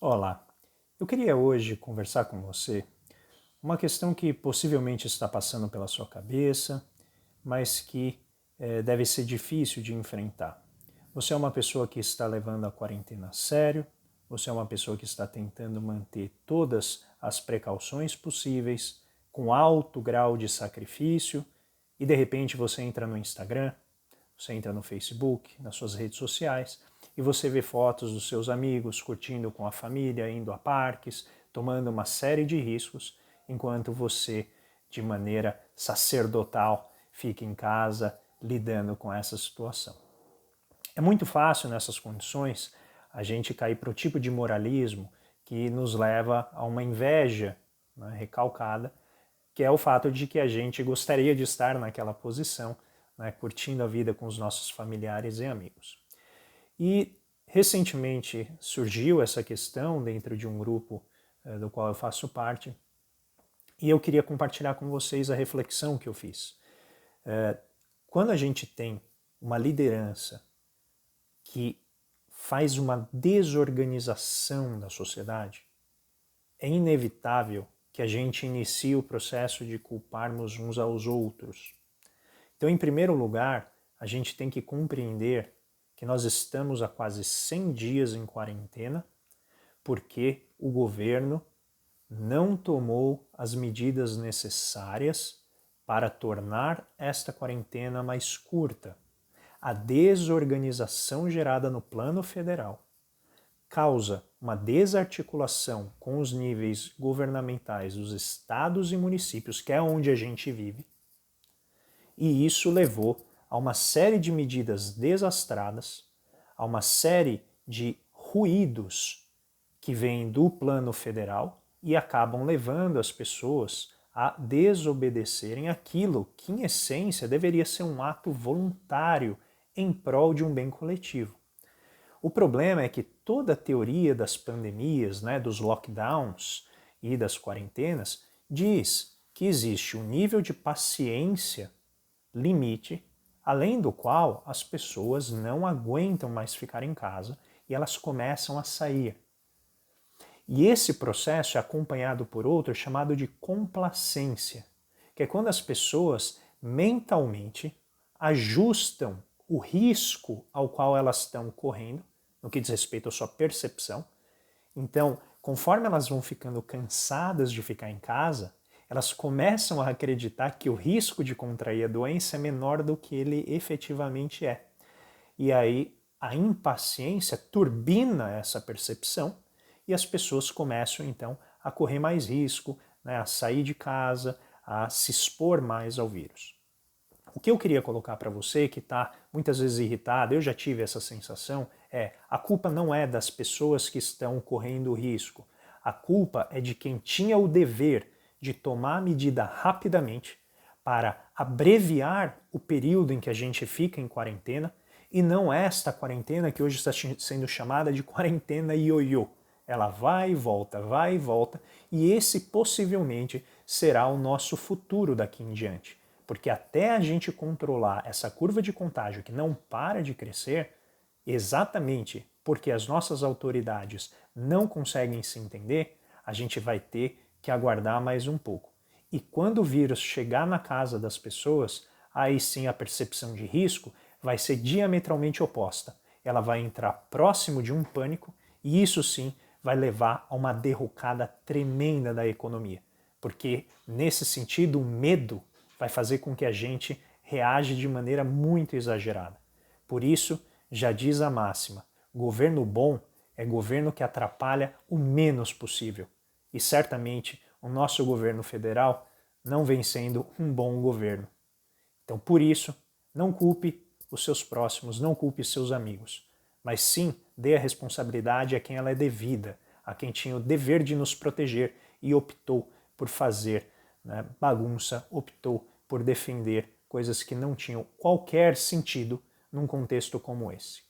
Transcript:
Olá, eu queria hoje conversar com você uma questão que possivelmente está passando pela sua cabeça, mas que deve ser difícil de enfrentar. Você é uma pessoa que está levando a quarentena a sério, você é uma pessoa que está tentando manter todas as precauções possíveis, com alto grau de sacrifício, e de repente você entra no Instagram, você entra no Facebook, nas suas redes sociais, e você vê fotos dos seus amigos curtindo com a família, indo a parques, tomando uma série de riscos, enquanto você, de maneira sacerdotal, fica em casa lidando com essa situação. É muito fácil nessas condições a gente cair para o tipo de moralismo que nos leva a uma inveja, né, recalcada, que é o fato de que a gente gostaria de estar naquela posição, né, curtindo a vida com os nossos familiares e amigos. E recentemente surgiu essa questão dentro de um grupo do qual eu faço parte, e eu queria compartilhar com vocês a reflexão que eu fiz. Quando a gente tem uma liderança que faz uma desorganização da sociedade, é inevitável que a gente inicie o processo de culparmos uns aos outros. Então, em primeiro lugar, a gente tem que compreender que nós estamos há quase 100 dias em quarentena porque o governo não tomou as medidas necessárias para tornar esta quarentena mais curta. A desorganização gerada no plano federal causa uma desarticulação com os níveis governamentais dos estados e municípios, que é onde a gente vive, e isso levou a uma série de medidas desastradas, a uma série de ruídos que vêm do plano federal e acabam levando as pessoas a desobedecerem aquilo que, em essência, deveria ser um ato voluntário em prol de um bem coletivo. O problema é que toda a teoria das pandemias, né, dos lockdowns e das quarentenas, diz que existe um nível de paciência limite, além do qual as pessoas não aguentam mais ficar em casa e elas começam a sair. E esse processo é acompanhado por outro chamado de complacência, que é quando as pessoas mentalmente ajustam o risco ao qual elas estão correndo, no que diz respeito à sua percepção. Então, conforme elas vão ficando cansadas de ficar em casa, elas começam a acreditar que o risco de contrair a doença é menor do que ele efetivamente é. E aí a impaciência turbina essa percepção e as pessoas começam então a correr mais risco, né, a sair de casa, a se expor mais ao vírus. O que eu queria colocar para você, que está muitas vezes irritado, eu já tive essa sensação, a culpa não é das pessoas que estão correndo risco. A culpa é de quem tinha o dever de tomar a medida rapidamente para abreviar o período em que a gente fica em quarentena, e não esta quarentena que hoje está sendo chamada de quarentena ioiô. Ela vai e volta, e esse possivelmente será o nosso futuro daqui em diante. Porque até a gente controlar essa curva de contágio que não para de crescer, exatamente porque as nossas autoridades não conseguem se entender, a gente vai ter que aguardar mais um pouco. E quando o vírus chegar na casa das pessoas, aí sim a percepção de risco vai ser diametralmente oposta. Ela vai entrar próximo de um pânico e isso sim vai levar a uma derrocada tremenda da economia. Porque, nesse sentido, o medo vai fazer com que a gente reage de maneira muito exagerada. Por isso, já diz a máxima, governo bom é governo que atrapalha o menos possível. E certamente o nosso governo federal não vem sendo um bom governo. Então, por isso, não culpe os seus próximos, não culpe seus amigos, mas sim dê a responsabilidade a quem ela é devida, a quem tinha o dever de nos proteger e optou por fazer, né, bagunça, optou por defender coisas que não tinham qualquer sentido num contexto como esse.